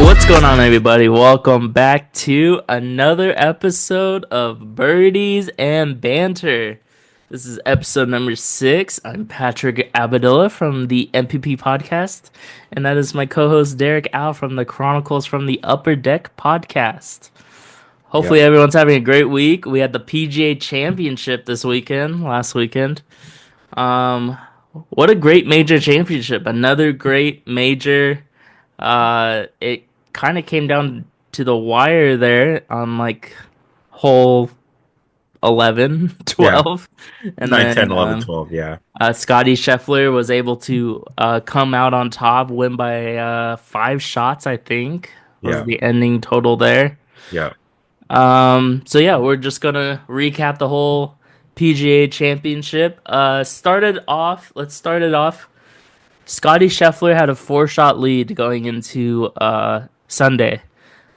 What's going on, everybody? Welcome back to another episode of Birdies and Banter. This is episode number 6. I'm Patrick Abadilla from the MPP podcast, and that is my co-host Derrick Al from the Chronicles from the Upper Deck podcast. Hopefully, Yep. everyone's having a great week. We had the PGA Championship last weekend. Um, what a great major championship! Another great major. It kind of came down to the wire there on like hole 11, Yeah. 12, and 9, then 10, 11, 12. Yeah. Scottie Scheffler was able to come out on top, win by 5 shots, I think was Yeah. the ending total there. Yeah. So yeah, we're just gonna recap the whole PGA Championship. Let's start it off. Scottie Scheffler had a 4-shot lead going into Sunday.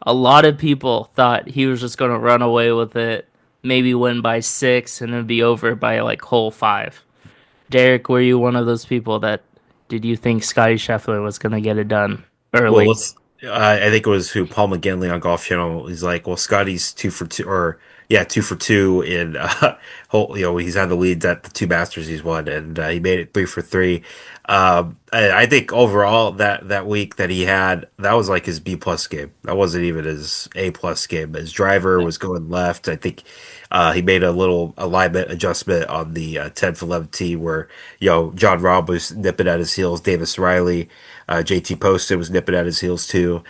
A lot of people thought he was just going to run away with it, maybe win by 6, and it'd be over by like hole 5. Derek, were you one of those people that did you think Scottie Scheffler was going to get it done Well, early? let's. I think it was who Paul McGinley on Golf Channel. He's like, well, Scotty's 2 for 2, or yeah, 2 for 2 in whole. He's on the leads at the 2 Masters he's won, and he made it 3 for 3. I think overall that week that he had, that was like his B+ game. That wasn't even his A+ game. His driver was going left. I think he made a little alignment adjustment on the 10th, 11th tee where John Rahm was nipping at his heels, Davis Riley. JT Poston was nipping at his heels too.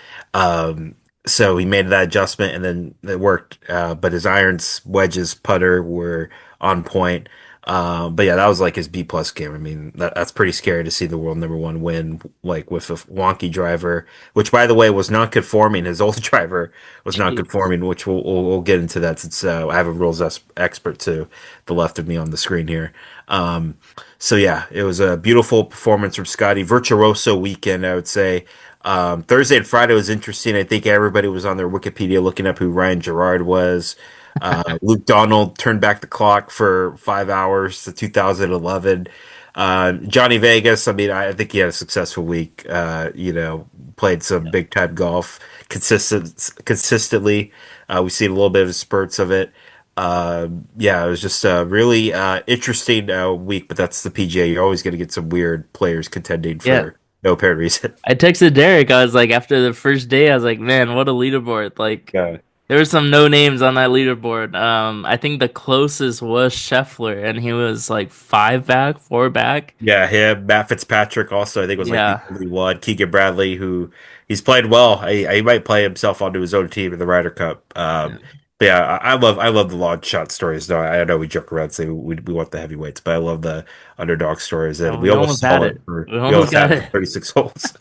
So he made that adjustment and then it worked. But his irons, wedges, putter were on point. But yeah, that was like his B+ game. I mean, that's pretty scary to see the world number one win, like with a wonky driver, which by the way was non-conforming. His old driver was Jeez. non-conforming, which we'll get into that since I have a rules expert to the left of me on the screen here. Um, so yeah, it was a beautiful performance from Scotty. Virtuoso weekend, I would say. Thursday and Friday was interesting. I think everybody was on their Wikipedia looking up who Ryan Gerard was. Luke Donald turned back the clock for 5 hours to 2011. Johnny Vegas, I mean, I think he had a successful week. Played some big time golf consistently. We've seen a little bit of spurts of it. Yeah, it was just a really interesting week, but that's the PGA. You're always going to get some weird players contending Yeah. for no apparent reason. I texted Derek. I was like, after the first day, I was like, man, what a leaderboard. Like, Yeah. there were some no names on that leaderboard. I think the closest was Scheffler, and he was like 5 back, 4 back. Yeah, him, Matt Fitzpatrick also, I think was like the Yeah. only one. Keegan Bradley, who he's played well. He might play himself onto his own team in the Ryder Cup. But yeah, I love the long shot stories. Though I know we joke around and say we want the heavyweights, but I love the underdog stories, and Oh, we we almost almost had saw it it. for We we almost almost got had it for it. 36 holes.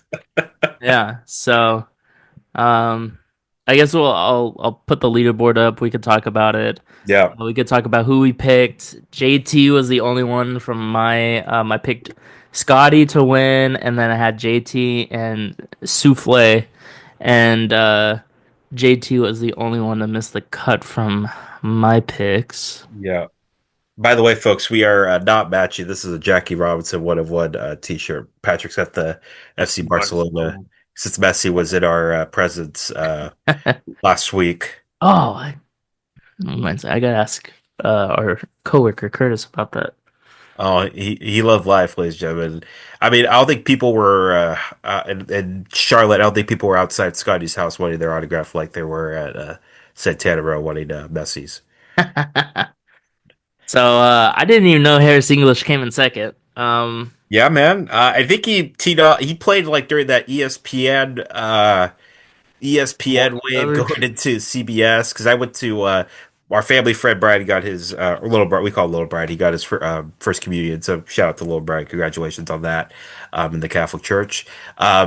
Yeah. So, um, I guess I'll put the leaderboard up. We could talk about it. Yeah, We could talk about who we picked. JT was the only one from my I picked Scotty to win, and then I had JT and Souffle, and JT was the only one that missed the cut from my picks. yeah. By the way, folks, we are not matching. This is a Jackie Robinson one of one T-shirt. Patrick's got the FC Barcelona Barcelona. since Messi was in our presence last week. Oh, I gotta ask our coworker Curtis about that. Oh, he loved life, ladies and gentlemen. I mean, I don't think people were in Charlotte. I don't think people were outside Scotty's house wanting their autograph like they were at Santana Row wanting Messi's. So I didn't even know Harris English came in second. Yeah, man. I think he teed up. He played like during that ESPN Morning wave coverage. going into CBS because I went to our family friend Brian got his little Brian. We call it little Brian. He got his first communion. So shout out to little Brian. Congratulations on that in the Catholic Church.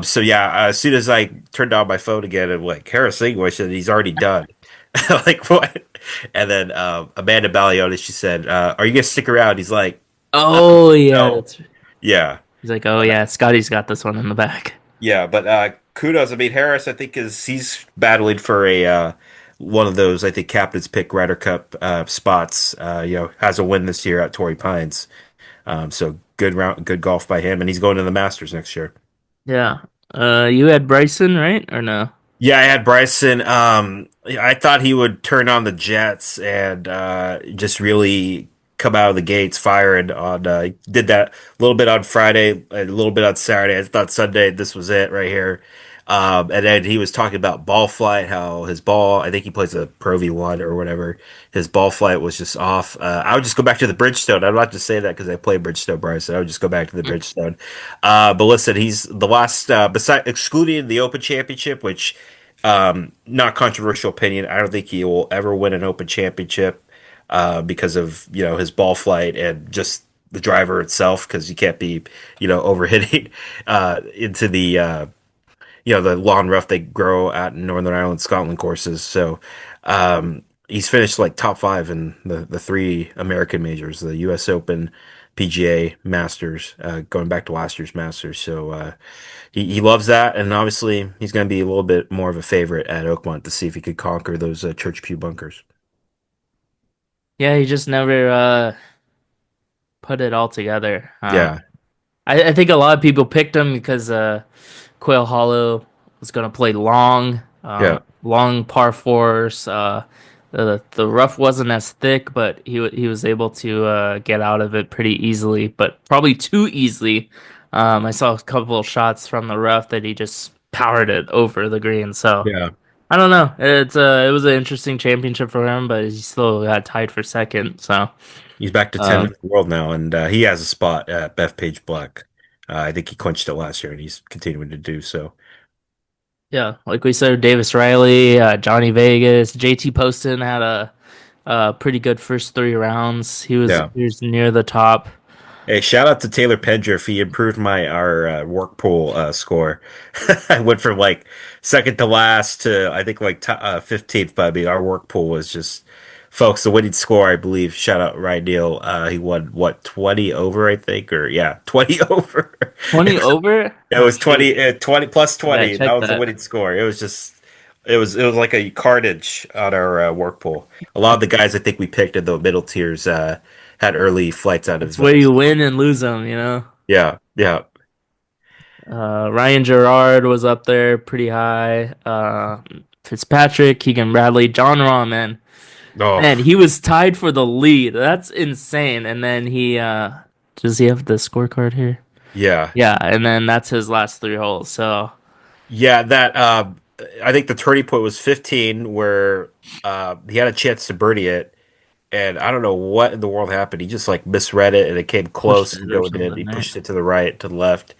So yeah, as soon as I turned on my phone again and like Harris English, and he's already done. Like what? And then Amanda Ballioni, she said, "Are you gonna stick around?" He's like, Oh yeah, "No." Yeah. he's like, oh yeah, Scotty's got this one in the back. Yeah, but kudos. I mean, Harris, I think is he's battling for a one of those, I think, captain's pick Ryder Cup spots. Has a win this year at Torrey Pines. So good round, good golf by him, and he's going to the Masters next year. Yeah. You had Bryson, right? Or no? Yeah, I had Bryson. I thought he would turn on the Jets and just really come out of the gates firing on. Did that a little bit on Friday, a little bit on Saturday. I thought Sunday this was it right here. And then he was talking about ball flight, how his ball. I think he plays a Pro V1 or whatever. His ball flight was just off. I would just go back to the Bridgestone. I'm not just saying that because I play Bridgestone, Bryson. I would just go back to the Bridgestone. But listen, he's the last, beside excluding the Open Championship, which not controversial opinion. I don't think he will ever win an Open Championship because of his ball flight and just the driver itself. Because you can't be overhitting into the lawn rough they grow at Northern Ireland Scotland courses. So he's finished like top five in the three American majors: the U.S. Open, PGA, Masters, going back to last year's Masters. So he loves that, and obviously he's going to be a little bit more of a favorite at Oakmont to see if he could conquer those church pew bunkers. Yeah, he just never put it all together. Yeah, I think a lot of people picked him because Quail Hollow was gonna play long, yeah, long par fours. The rough wasn't as thick, but he was able to get out of it pretty easily, but probably too easily. I saw a couple of shots from the rough that he just powered it over the green. So yeah. I don't know. It was an interesting championship for him, but he still got tied for second. So He's back to 10 in um, the world now, and he has a spot at Bethpage Black. I think he clinched it last year, and he's continuing to do so. yeah, like we said, Davis Riley, Johnny Vegas, JT Poston had a pretty good first three rounds. Yeah. He was near the top. Hey, shout out to Taylor Pendriff. He improved my our work pool score. I went from like second to last to I think like 15th. But I mean, our work pool was just, folks. The winning score, I believe. Shout out Ryan Neal. He won what 20 over, I think, or yeah, 20 over. 20 over? It Oh was shoot. 20 plus I gotta 20. That check was the that. winning score. It was just it was like a carnage on our work pool. A lot of the guys I think we picked in the middle tiers had early flights out It's of where you win and lose them, you know. yeah, yeah. Ryan Gerard was up there pretty high. Fitzpatrick, Keegan Bradley, John Rahm, man, Oh, he was tied for the lead. That's insane. And then he does he have the scorecard here? yeah. Yeah, and then that's his last three holes. So Yeah, that I think the turning point was 15 where he had a chance to birdie it and I don't know what in the world happened. He just like misread it and it came pushed close to it or going in. something, He right? pushed it to the right, to the left,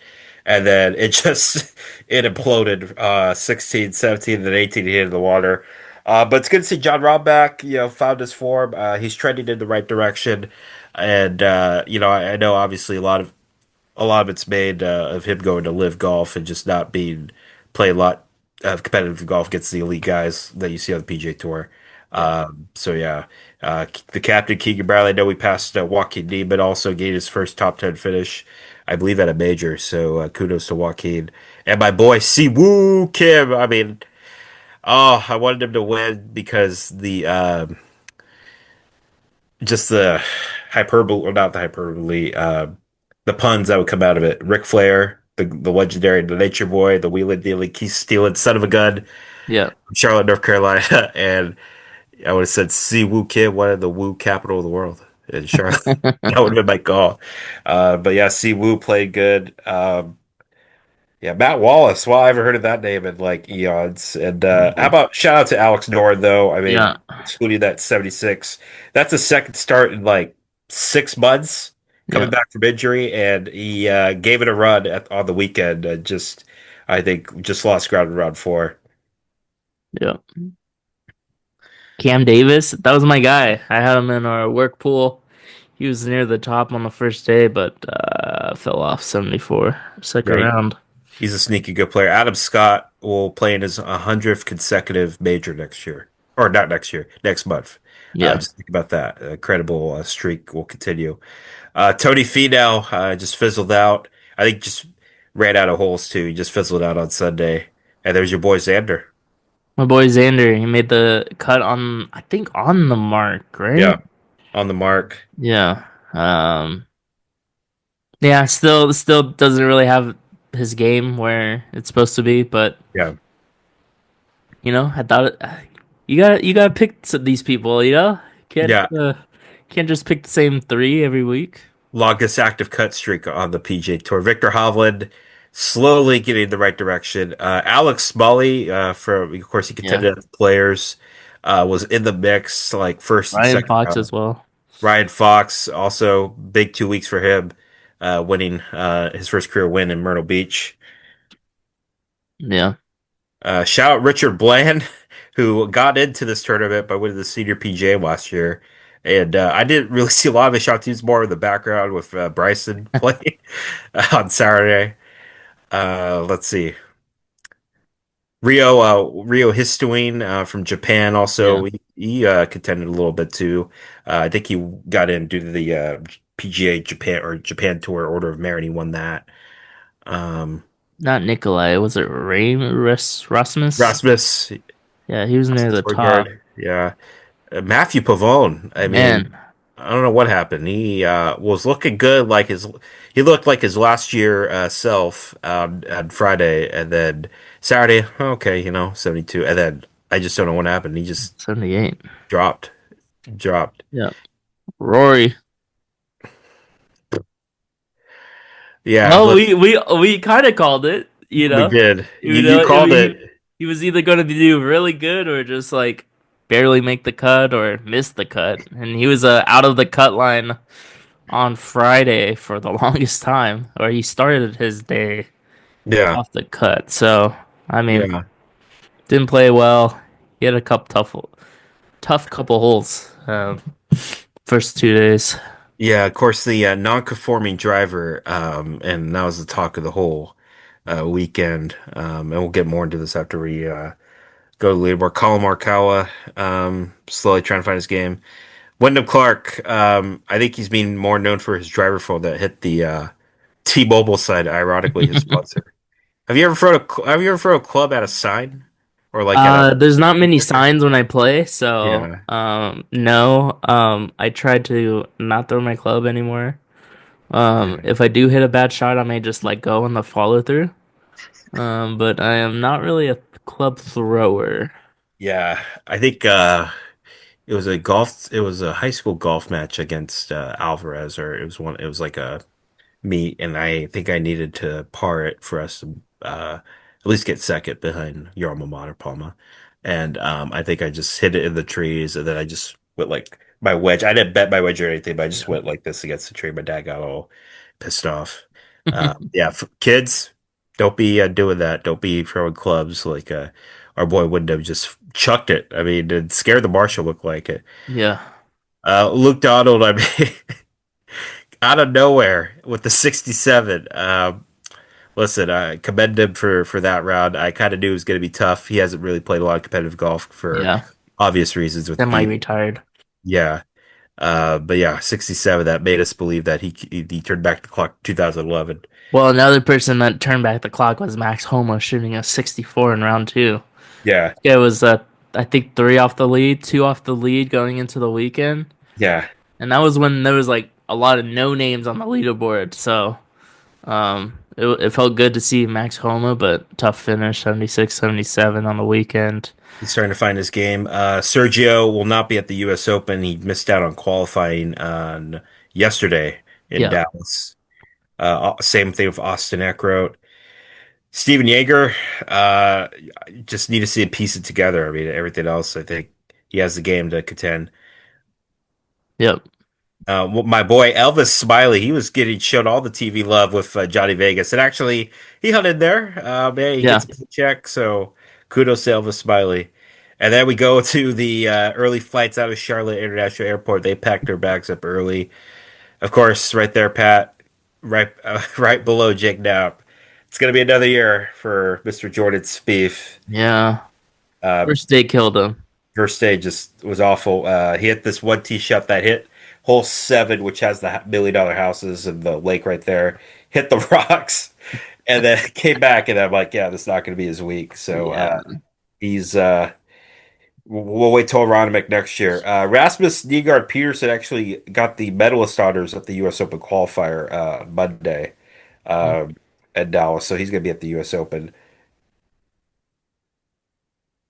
and then it just it imploded 16, 17, and then 18 he hit in the water. But it's good to see John Rahm back, found his form. He's trending in the right direction. And I know obviously a lot of it's made of him going to live golf and just not being play a lot of competitive golf against the elite guys that you see on the PGA Tour. Yeah. So yeah, the captain Keegan Bradley. I know we passed Joaquin Niemann also gained his first top 10 finish, I believe at a major. So kudos to Joaquin and my boy Siwoo Kim. I mean, oh, I wanted him to win because just the hyperbole, or not the hyperbole, the puns that would come out of it. Ric Flair, the legendary, the Nature Boy, the wheeling dealing, keep stealing son of a gun Yeah. from Charlotte, North Carolina, and I would have said Si Woo Kid, one of the Woo capital of the world in Charlotte. That would have been my call. But yeah, Si Woo played good. Yeah, Matt Wallace. Well, I haven't heard of that name in like eons. And how about shout out to Alex Noren though? I mean, Yeah. excluding that 76, that's a second start in like 6 months coming Yeah. back from injury, and he gave it a run on the weekend. Just, I think, just lost ground in round four. Yeah. Cam Davis, that was my guy. I had him in our work pool. He was near the top on the first day, but fell off 74 second Right. round. He's a sneaky good player. Adam Scott will play in his 100th consecutive major next year, or not next year, next month. Yeah. Just think about that. A credible streak will continue. Tony Finau just fizzled out. I think just ran out of holes too. He just fizzled out on Sunday. And there's your boy Xander. My boy Xander, he made the cut on, I think, on the mark, right? Yeah, on the mark. Yeah. Yeah, still doesn't really have his game where it's supposed to be, but Yeah, I thought you gotta pick these people, Can't yeah. uh, can't just pick the same three every week. Longest active cut streak on the PGA Tour. Victor Hovland slowly getting in the right direction. Alex Smalley, of course, he Yeah. contended at the Players, was in the mix like first and Ryan second Fox round. as well. Ryan Fox, also big 2 weeks for him, winning his first career win in Myrtle Beach. Yeah. Shout out Richard Bland, who got into this tournament by winning the Senior PGA last year. And I didn't really see a lot of his shots. He was more in the background with Bryson playing on Saturday. Let's see. Rio Histoine from Japan Yeah. also he contended a little bit too. I think he got in due to the PGA Japan or Japan Tour Order of Merit. He won that. Um, Not Nikolai. Was it Rasmus? Rasmus, Yeah, he was near the top. Højgaard, yeah. Matthew Pavone. I mean, Man, I don't know what happened. He was looking good, like his he looked like his last year self on Friday, and then Saturday, okay, 72, and then I just don't know what happened. He just 78. dropped, dropped. Yeah. Rory. Yeah, Well, let's. we kind of called it, We did. You You know, called it. he was either going to do really good or just like barely make the cut or miss the cut, and he was out of the cut line on Friday for the longest time, or he started his day Yeah, off the cut. So, I mean, yeah, didn't play well. He had a tough couple holes. First 2 days. yeah. Of course, the non-conforming driver, and that was the talk of the whole weekend. And we'll get more into this after we go to the leaderboard. Colin Morikawa, slowly trying to find his game. Wyndham Clark, I think he's being more known for his driver phone that hit the T-Mobile side, ironically, his sponsor. Have you ever thrown a club at a sign? Or like at a There's not many signs when I play, so yeah. no. I try to not throw my club anymore. Yeah. If I do hit a bad shot, I may just let go on the follow through. But I am not really a club thrower. Yeah, I think it was a high school golf match against Alvarez, or it was like a meet, and I think I needed to par it for us to at least get second behind your alma mater, Palma. And I think I just hit it in the trees, and then I just went like my wedge. I didn't bet my wedge or anything, but I just Yeah. went like this against the tree. My dad got all pissed off. Yeah, kids, don't be doing that. Don't be throwing clubs like our boy Wyndham just chucked it. I mean, it scared the marshal look like it. Yeah. Luke Donald, I mean, out of nowhere with the 67. Listen, I commend him for that round. I kind of knew it was going to be tough. He hasn't really played a lot of competitive golf for Yeah. obvious reasons with being, Semi-retired. yeah. But yeah, 67, that made us believe that he turned back the clock 2011. Well, another person that turned back the clock was Max Homa shooting a 64 in round two. Yeah. Yeah, it was I think three off the lead, two off the lead going into the weekend. Yeah. And that was when there was like a lot of no names on the leaderboard. So it felt good to see Max Homa, but tough finish, 76, 77 on the weekend. He's starting to find his game. Sergio will not be at the U.S. Open. He missed out on qualifying on yesterday in Yeah, Dallas. Same thing with Austin Eckroat. Steven Yeager, uh, just need to see it piece it together. I mean, everything else, I think he has the game to contend. yep, My boy Elvis Smiley, he was getting shown all the TV love with Johnny Vegas, and actually he hung in there. Man, he yeah, gets a paycheck, so kudos to Elvis Smiley. And then we go to the early flights out of Charlotte International Airport. They packed their bags up early. Of course, right there, Pat, right, right below Jake Knapp. It's gonna be another year for Mr. Jordan Spieth. yeah. Uh, First day killed him. First day just was awful. He hit this one tee shot that hit hole seven, which has the $1 million houses and the lake right there. Hit the rocks, and then came back, and I'm like, yeah, this is not going to be his week. So Yeah, He's we'll wait till Aronimik next year. Rasmus Nygaard Peterson actually got the medalist honors at the U.S. Open qualifier Monday um, at Dallas, so he's going to be at the U.S. Open.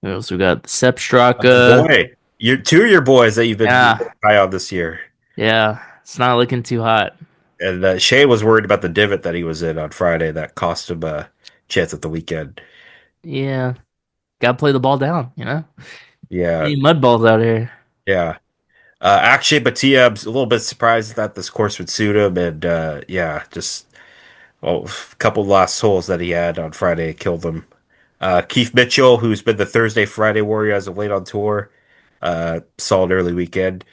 We also got Sepp Your Straka. boy, your two of your boys that you've been Yeah, high on this year, yeah. It's not looking too hot. and Shane was worried about the divot that he was in on Friday that cost him a chance at the weekend. Yeah, gotta play the ball down. Yeah, Need mud balls out here. yeah. Akshay Bhatia, I'm a little bit surprised that this course would suit him, and yeah, just a couple lost holes that he had on Friday killed him. Keith Mitchell, who's been the Thursday Friday warrior as of late on tour, saw an early weekend.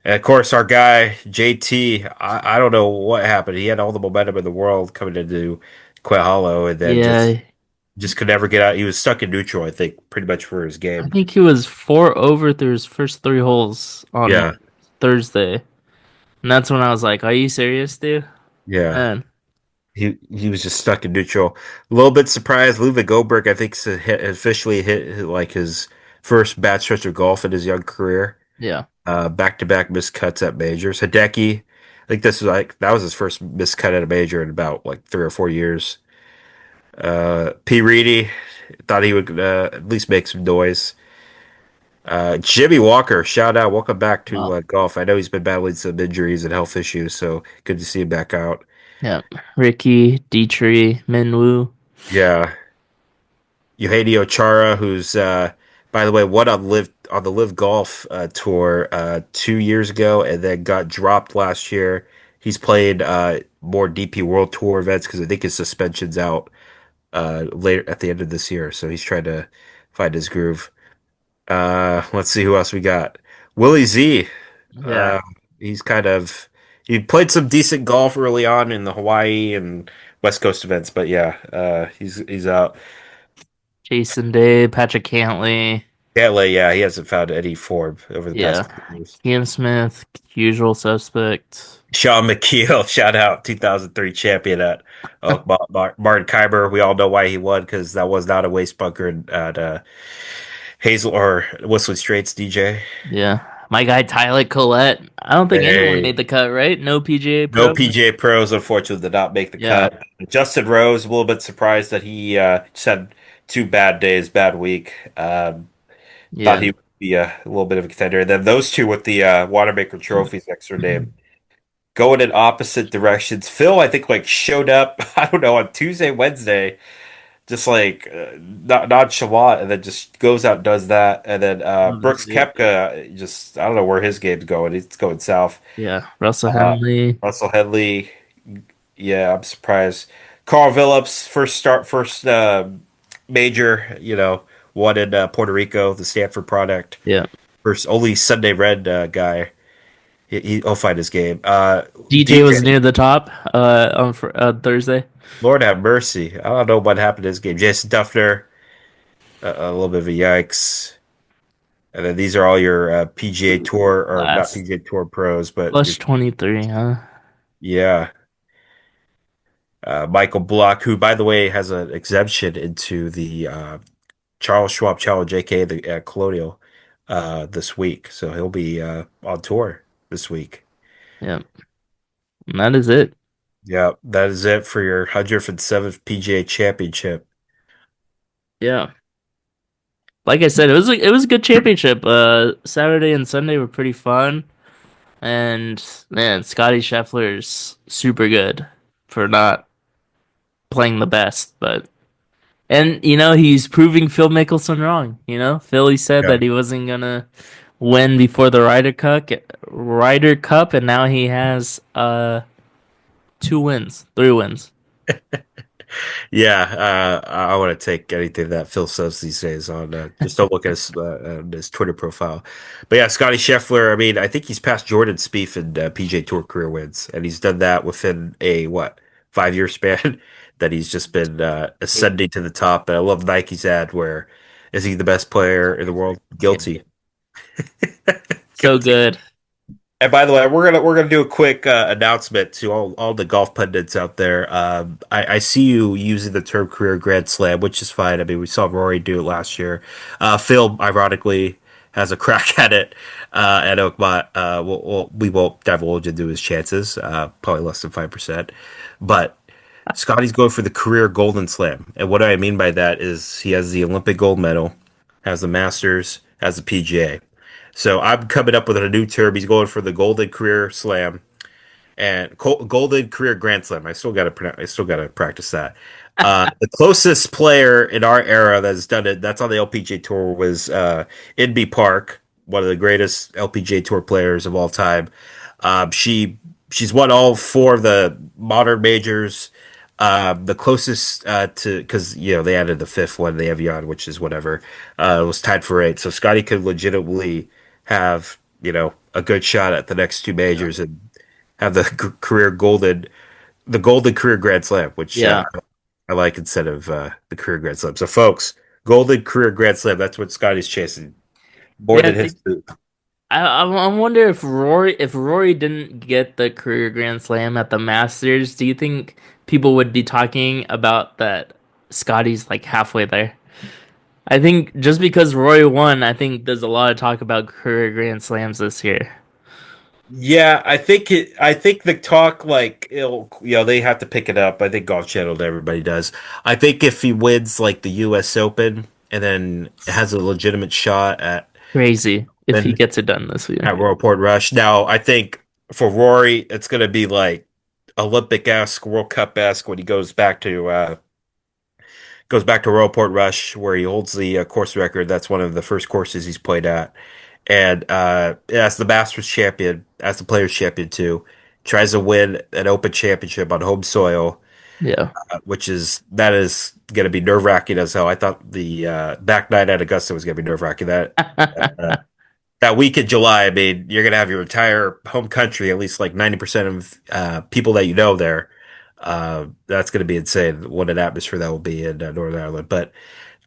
And of course, our guy JT, I don't know what happened. He had all the momentum in the world coming into Quail Hollow, and then Yeah, just could never get out. He was stuck in neutral, I think, pretty much for his I game. think he was 4 over through his first three holes on Yeah, Thursday, and that's when I was like, "Are you serious, dude?" yeah. Man, He was just stuck in neutral. A little bit surprised. Ludwig Goldberg, I think, officially hit like his first bad stretch of golf in his young career. yeah, Back-to-back missed cuts at majors. Hideki, I think this was like that was his first missed cut at a major in about like 3 or 4 years. P. Reedy thought he would at least make some noise. Jimmy Walker, shout out, welcome back to wow, golf. I know he's been battling some injuries and health issues, so good to see him back out. yeah. Ricky, Dietrich, Minwoo. Yeah, Eugenio Chara, who's by the way won on the Live Golf tour 2 years ago, and then got dropped last year. He's played more DP World Tour events because I think his suspension's out later at the end of this year, so he's trying to find his groove. Let's see who else we got. Willie Z. Yeah, Uh, he's kind of he played some decent golf early on in the Hawaii and West Coast events, but yeah, he's out. Jason Day, Patrick Cantley. Cantlay, yeah, he hasn't found any form over the past Yeah, couple of years. Cam Smith, usual suspect. Sean McKeel, shout out 2003 champion at Martin Keimer. We all know why he won because that was not a waste bunker at Hazel or Whistling Straits DJ. Yeah, my guy Tyler Collette. I don't think anyone made Hey, the cut, right? No PGA no Pro. PGA pros, unfortunately, did not make the Yeah, cut. Justin Rose, a little bit surprised that he just had 2 bad days, bad week. Thought yeah, he would be a little bit of a contender. And then those two with the Watermaker trophies next to their name. Going in opposite directions. Phil, I think, like showed up, I don't know, on Tuesday, Wednesday, just like not nonchalant, and then just goes out and does that. And then Brooks obviously. Koepka, just I don't know where his game's going. It's going south. Yeah, Russell Uh, Henley. Russell Headley, yeah, I'm surprised. Carl Phillips, first major, won in Puerto Rico, the Stanford product. Yeah, First, only Sunday Red guy. He'll find his game. DJ was DJ, near the top. Thursday. Lord have mercy. I don't know what happened to his game. Jason Duffner, a little bit of a yikes. And then these are all your PGA Tour or not Last PGA Tour pros, but plus 23. Huh? yeah, Michael Block, who by the way has an exemption into the Charles Schwab Challenge, aka the Colonial, this week, so he'll be on tour this week. Yeah, and that is it. Yeah, that is it for your 107th PGA Championship. Yeah. Like I said, it was a good championship. Saturday and Sunday were pretty fun, and man, Scottie Scheffler's super good for not playing the best, but he's proving Phil Mickelson wrong. Philly said Yeah. that he wasn't gonna win before the Ryder Cup, and now he has 2 wins, 3 wins. Yeah, I want to take anything that Phil says these days on. Just don't look at his Twitter profile. But yeah, Scottie Scheffler. I mean, I think he's passed Jordan Spieth in PJ Tour career wins, and he's done that within a what 5 year span that he's just been Yeah. ascending to the top. And I love Nike's ad where is he the best player in the world? Yeah. Guilty. So Guilty. good. And by the way, we're gonna do a quick announcement to all the golf pundits out there. I see you using the term career Grand Slam, which is fine. I mean, we saw Rory do it last year. Phil, ironically, has a crack at it at Oakmont. We won't divulge into his chances. Probably less than 5%. But Scotty's going for the career Golden Slam, and what I mean by that is he has the Olympic gold medal, has the Masters, has the PGA. So I'm coming up with a new term. He's going for the Golden Career Slam and Golden Career Grand Slam. I still got to practice that. The closest player in our era that's done it, that's on the LPGA Tour, was Inbee Park, one of the greatest LPGA Tour players of all time. She's won all four of the modern majors. The closest to because they added the fifth one, the Evian, which is whatever, was tied for eight. So Scotty could legitimately have a good shot at the next two Yeah. majors and have the career the golden career Grand Slam, which Yeah. I like instead of the career Grand Slam. So folks, golden career Grand Slam. That's what Scotty's chasing more Yeah, than his boot. I wonder if Rory didn't get the career Grand Slam at the Masters, do you think people would be talking about that Scotty's like halfway there? I think just because Rory won, I think there's a lot of talk about career Grand Slams this year. Yeah, I think it. I think the talk like they have to pick it up. I think Golf Channel and everybody does. I think if he wins like the U.S. Open and then has a legitimate shot Crazy if he win gets it done this year. at Royal Port Rush. Now, I think for Rory, it's going to be like Olympic-esque, World Cup-esque when he goes back to Royal Port Rush where he holds the course record. That's one of the first courses he's played at. And as the Masters champion, as the Players champion too, tries to win an Open championship on home soil, Yeah. that is going to be nerve wracking as hell. I thought the back nine at Augusta was going to be nerve wracking. Uh, that week in July, I mean, you're going to have your entire home country, at least like 90% of people that you know there. That's going to be insane. What an atmosphere that will be in Northern Ireland. But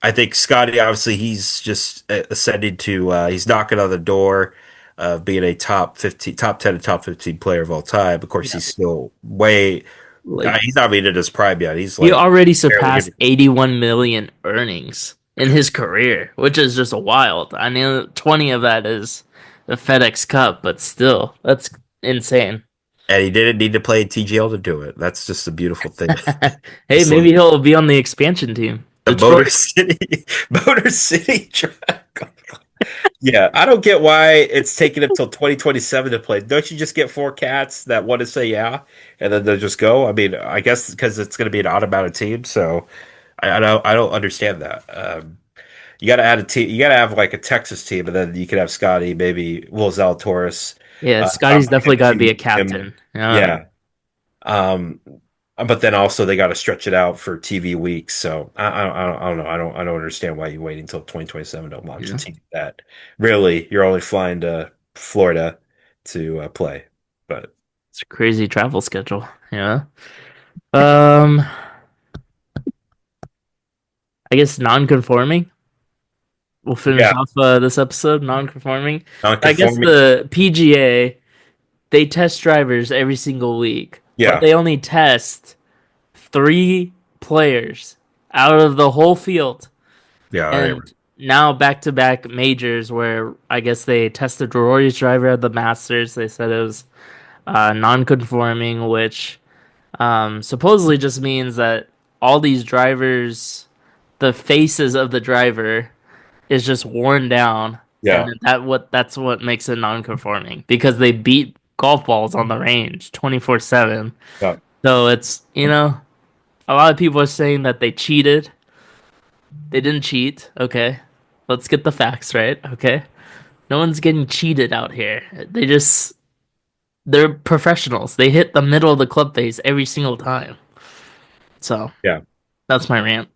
I think Scotty, obviously, he's just ascending to, he's knocking on the door of being a top 15, top 10 and top 15 player of all time. Of course, Yeah. he's still way, Like he's not even in his prime yet. He's he like already barely surpassed hitting. 81 million earnings in his career, which is just wild. I know 20 of that is the FedEx Cup, but still, that's insane. And he didn't need to play TGL to do it. That's just a beautiful thing. Hey, Just maybe like he'll be on the expansion team. the Motor Detroit. City, Motor City track. Yeah, I don't get why it's taking until 2027 to play. Don't you just get four cats that want to say yeah, and then they'll just go? I mean, I guess because it's going to be an automatic team, so I don't understand that. You got to add a team. You got to have like a Texas team, and then you could have Scotty, maybe Will Zalatoris. Yeah, I'm Scotty's not definitely going got to be a to him. captain. Yeah, Yeah. Um, but then also they got to stretch it out for TV weeks. So I don't know. I don't understand why you wait until 2027 to launch a yeah. team that really you're only flying to Florida to play. But It's a crazy travel schedule. Yeah. Um, I guess non-conforming. We'll finish yeah, off this episode non-conforming. I guess non-conforming. the PGA they test drivers every single week, but Yeah, they only test three players out of the whole field. yeah. All right. And now back-to-back majors where I guess they tested Rory's driver at the Masters. They said it was non-conforming, which supposedly just means that all these drivers, the faces of the driver is just worn down, and Yeah, that's what makes it non-conforming because they beat golf balls on the range 24/7. yeah, So it's a lot of people are saying that they cheated. They didn't cheat. Okay, let's get the facts right. Okay, no one's getting cheated out here. They're professionals. They hit the middle of the club face every single time. So yeah, that's my rant.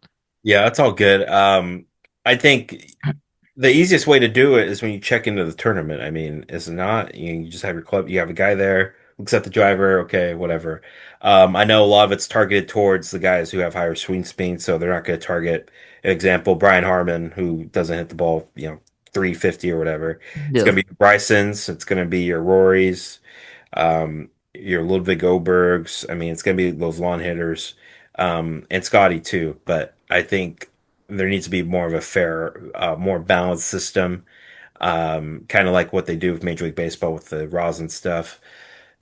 yeah. That's all good. I think the easiest way to do it is when you check into the tournament. I mean, is it not? You just have your club, you have a guy there, looks at the driver, okay, whatever. I know a lot of it's targeted towards the guys who have higher swing speed, so they're not going to target an example, Brian Harmon, who doesn't hit the ball, 350 or whatever. It's Yeah. gonna be Bryson's. It's gonna be your Rory's, your Ludwig Obergs. I mean, it's gonna be those lawn hitters, and Scotty too. But I think there needs to be more of a fair, more balanced system, kind of like what they do with Major League Baseball with the rosin stuff.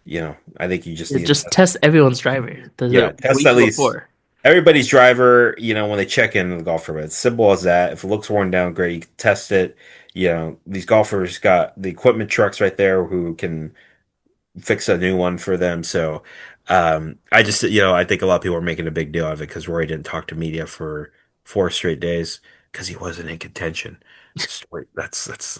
I think you just It need to just test everyone's driver. Does yeah, it test week at least before? everybody's driver, when they check in the golfer. It's simple as that. If it looks worn down, great, you can test it. These golfers got the equipment trucks right there who can fix a new one for them. So I just, I think a lot of people are making a big deal of it because Rory didn't talk to media for 4 straight days because he wasn't in contention. Story that's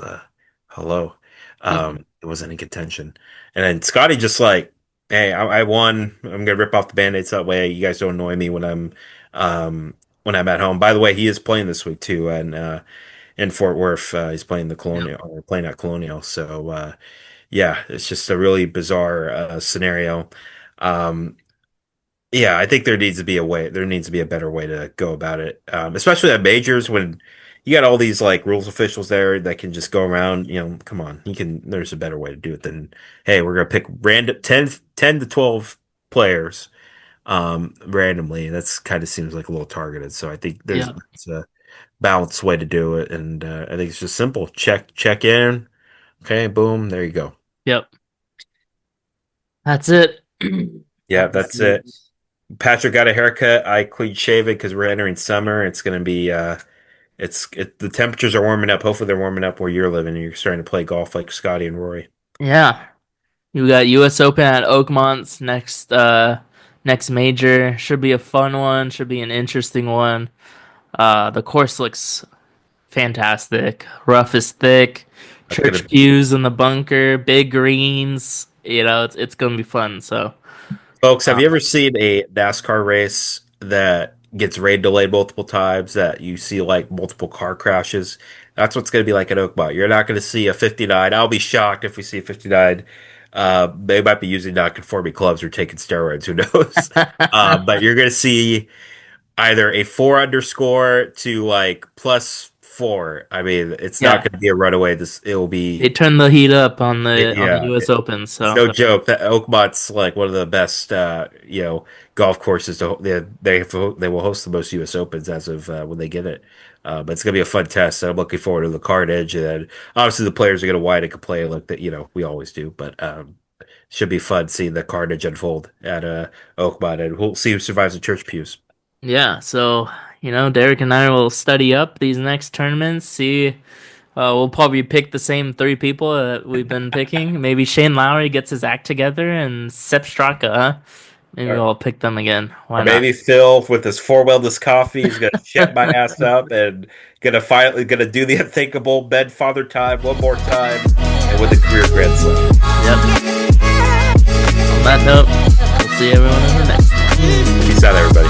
hello. It wasn't in contention. And then Scotty just like, hey, I won. I'm gonna rip off the band-aids that way you guys don't annoy me when I'm at home. By the way, he is playing this week too, and in Fort Worth, he's playing the Yeah. Colonial or playing at Colonial. So yeah, it's just a really bizarre scenario. Um, yeah, I think there needs to be a way. There needs to be a better way to go about it, especially at majors when you got all these like rules officials there that can just go around. Come on, you can. There's a better way to do it than hey, we're gonna pick random 10 to 12 players randomly. That's kind of seems like a little targeted. So I think there's Yeah. it's a balanced way to do it, and I think it's just simple. Check in. Okay, boom, there you go. Yep. That's it. Yeah, that's it. Patrick got a haircut. I clean shaven because we're entering summer. It's gonna be the temperatures are warming up. Hopefully they're warming up where you're living and you're starting to play golf like Scotty and Rory. Yeah. You got US Open at Oakmont's next major. Should be a fun one, should be an interesting one. The course looks fantastic. Rough is thick, That's gonna church pews in the bunker, big greens. It's gonna be fun. So, Folks, have uh, you ever seen a NASCAR race that gets rain delayed multiple times, that you see like multiple car crashes? That's what's going to be like at Oakmont. You're not going to see a 59. I'll be shocked if we see a 59. They might be using non-conforming clubs or taking steroids. Who knows? But you're going to see either a four underscore to like +4. I mean, it's not yeah, going to be a runaway. It will they be, turned the heat up on the yeah. US Open. It's So, no joke that Oakmont's like one of the best, golf courses. They will host the most U.S. Opens as of when they get it. But it's gonna be a fun test. And I'm looking forward to the card edge, and then obviously the players are gonna whine and complain like that. We always do. But should be fun seeing the card edge unfold at Oakmont, and we'll see who survives the church pews. yeah. So, Derek and I will study up these next tournaments, see. We'll probably pick the same three people that we've been picking. Maybe Shane Lowry gets his act together and Sepp Straka, huh? Maybe Or, we'll pick them again. or Why not? maybe Phil with his four wellness coffee is gonna shut my ass up and gonna do the unthinkable, bed father time one more time, and with a career grand slam. Yep. On that note, we'll see everyone in the next one. Peace out, everybody.